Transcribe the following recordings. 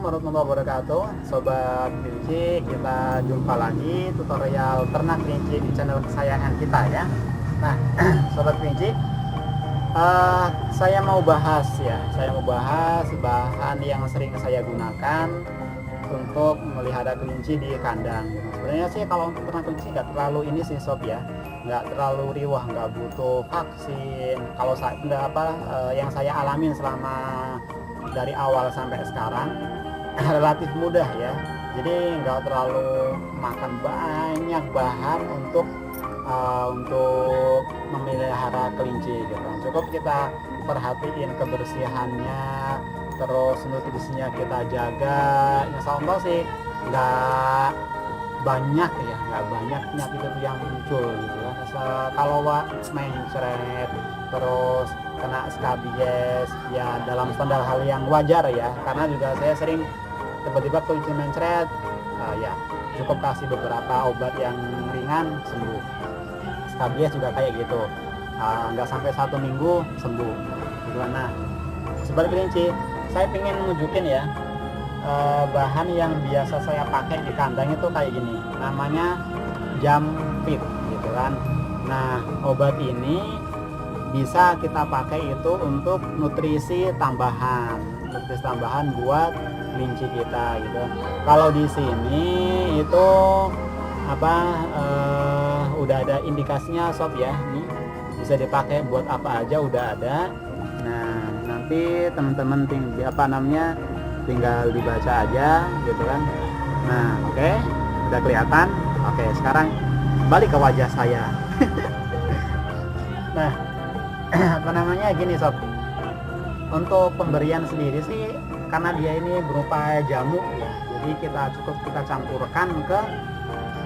warahmatullahi wabarakatuh. Sobat kelinci, kita jumpa lagi tutorial ternak kelinci di channel kesayangan kita ya. Nah, sobat kelinci, saya mau bahas bahan yang sering saya gunakan untuk melihara kelinci di kandang. Sebenarnya sih kalau untuk ternak kelinci nggak terlalu ini sih sob ya, nggak terlalu riwah, nggak butuh vaksin. Kalau saya yang saya alamin selama dari awal sampai sekarang relatif mudah ya, jadi nggak terlalu makan banyak bahan untuk memelihara kelinci gitu. Cukup kita perhatiin kebersihannya, terus nutrisinya kita jaga. Insya Allah sih nggak banyak penyakit itu yang muncul gitu kan. Kalau mencret terus kena skabies ya, dalam standar hal yang wajar ya, karena juga saya sering tiba-tiba kelinci mencret, ya cukup kasih beberapa obat yang ringan sembuh. Skabies juga kayak gitu, nggak sampai 1 minggu sembuh gitu. Nah, sobat kelinci, saya pengen nunjukin ya, bahan yang biasa saya pakai di kandang itu kayak gini, namanya Jampit gitu kan. Nah, obat ini bisa kita pakai itu untuk nutrisi tambahan buat kelinci kita gitu. Kalau di sini itu udah ada indikasinya sob ya, nih bisa dipakai buat apa aja udah ada. Nah, nanti teman-teman tinggal dibaca aja gitu kan. Nah, oke, udah kelihatan. Oke, sekarang balik ke wajah saya. Nah, gini sob, untuk pemberian sendiri sih karena dia ini berupa jamu ya, jadi kita campurkan ke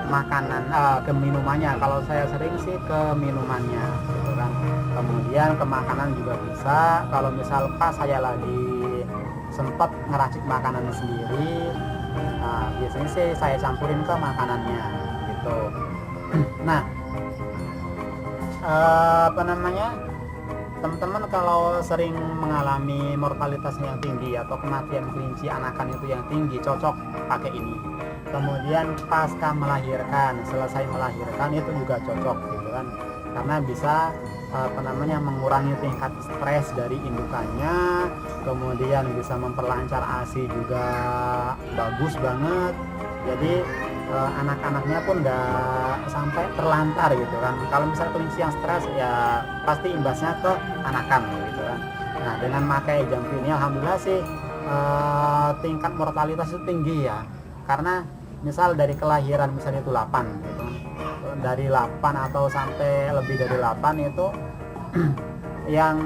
makanan, ke minumannya. Kalau saya sering sih ke minumannya gitu kan, kemudian ke makanan juga bisa. Kalau misal pas saya lagi sempat ngeracik makanan sendiri, biasanya sih saya campurin ke makanannya gitu. Nah, teman-teman kalau sering mengalami mortalitas yang tinggi atau kematian kelinci anakan itu yang tinggi, cocok pakai ini. Kemudian pasca melahirkan, selesai melahirkan itu juga cocok gitu kan, karena bisa mengurangi tingkat stres dari indukannya, kemudian bisa memperlancar ASI juga bagus banget. Jadi anak-anaknya pun nggak sampai terlantar gitu kan. Kalau misalnya kelinci yang stres ya pasti imbasnya ke anakan gitu kan. Nah, dengan pakai Jampit ini alhamdulillah sih tingkat mortalitas itu tinggi ya, karena misal dari kelahiran misalnya itu 8 gitu, dari 8 atau sampai lebih dari 8 itu yang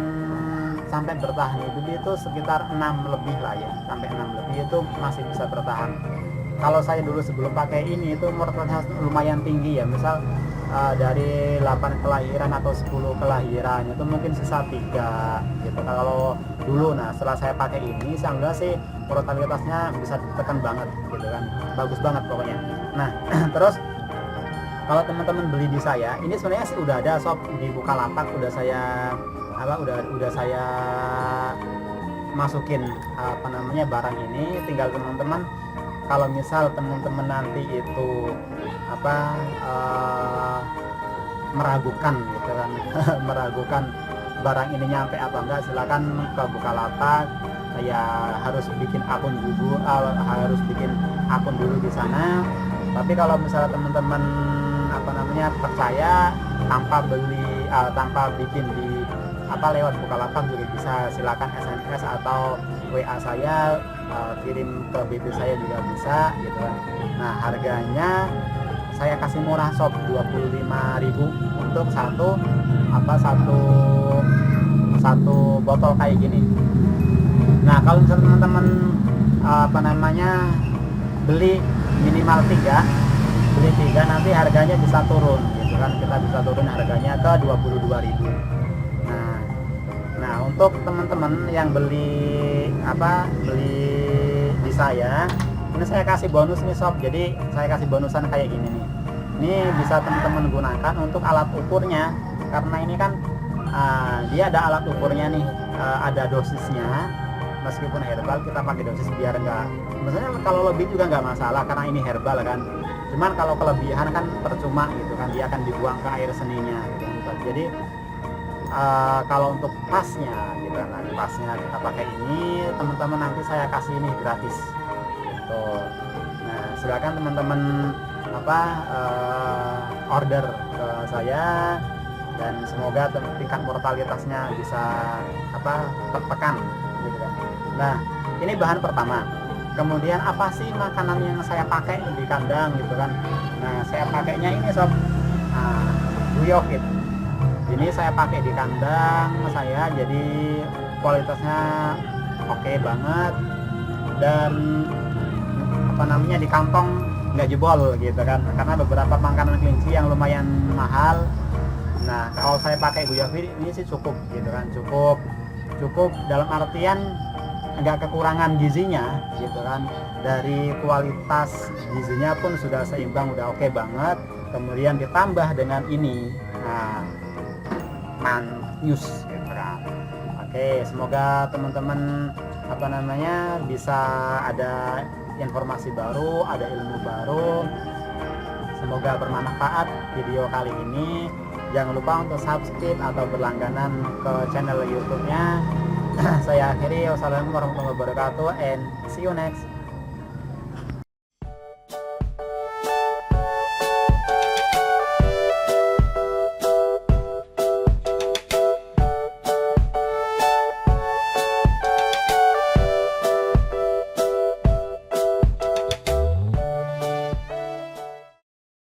sampai bertahan itu sekitar 6 lebih lah ya, sampai 6 lebih itu masih bisa bertahan. Kalau saya dulu sebelum pakai ini itu mortalitas lumayan tinggi ya, misal dari 8 kelahiran atau 10 kelahiran itu mungkin sisa 3 gitu kalau dulu. Nah, setelah saya pakai ini alhamdulillah sih mortalitasnya bisa ditekan banget gitu kan, bagus banget pokoknya. Nah, terus kalau teman-teman beli di saya ini sebenarnya sih udah ada sob di Bukalapak, udah saya masukin barang ini. Tinggal teman-teman kalau misal teman-teman nanti itu meragukan gitu kan meragukan barang ini nyampe apa enggak, silakan ke Bukalapak ya, harus bikin akun dulu di sana. Tapi kalau misalnya teman-teman percaya tanpa bikin di lewat Bukalapak juga bisa, silakan SMS atau WA saya, kirim ke BB saya juga bisa gitu kan. Nah, harganya saya kasih murah sob, 25.000 untuk satu botol kayak gini. Nah, kalau misalnya teman-teman beli minimal 3 nanti harganya bisa turun gitu kan, kita bisa turun harganya ke 22.000. Nah, untuk teman-teman yang beli di saya, ini saya kasih bonus nih sob. Jadi saya kasih bonusan kayak gini nih. Ini bisa teman-teman gunakan untuk alat ukurnya, karena ini kan dia ada alat ukurnya nih, ada dosisnya. meskipun herbal kita pakai dosis biar enggak, maksudnya kalau lebih juga nggak masalah karena ini herbal kan, cuman kalau kelebihan kan percuma gitu kan, dia akan dibuang ke air seninya gitu kan. Jadi kalau untuk pasnya gitu kan, nah, pasnya kita pakai ini, teman-teman nanti saya kasih ini gratis gitu. Nah silakan teman-teman order ke saya, dan semoga tingkat mortalitasnya bisa tertekan gitu kan. Nah ini bahan pertama. Kemudian apa sih makanan yang saya pakai di kandang gitu kan. Nah saya pakainya ini sob, Guyokit. Ini saya pakai di kandang saya, jadi kualitasnya oke banget, dan di kantong nggak jebol gitu kan, karena beberapa makanan kelinci yang lumayan mahal. Nah kalau saya pakai Guyokit ini sih cukup gitu kan, cukup dalam artian nggak kekurangan gizinya gitu kan, dari kualitas gizinya pun sudah seimbang, udah oke banget. Kemudian ditambah dengan ini Manyus gitu kan. Oke, semoga teman-teman bisa ada informasi baru, ada ilmu baru. Semoga bermanfaat video kali ini. Jangan lupa untuk subscribe atau berlangganan ke channel YouTube-nya. Saya akhiri, wassalamualaikum warahmatullahi wabarakatuh, and see you next.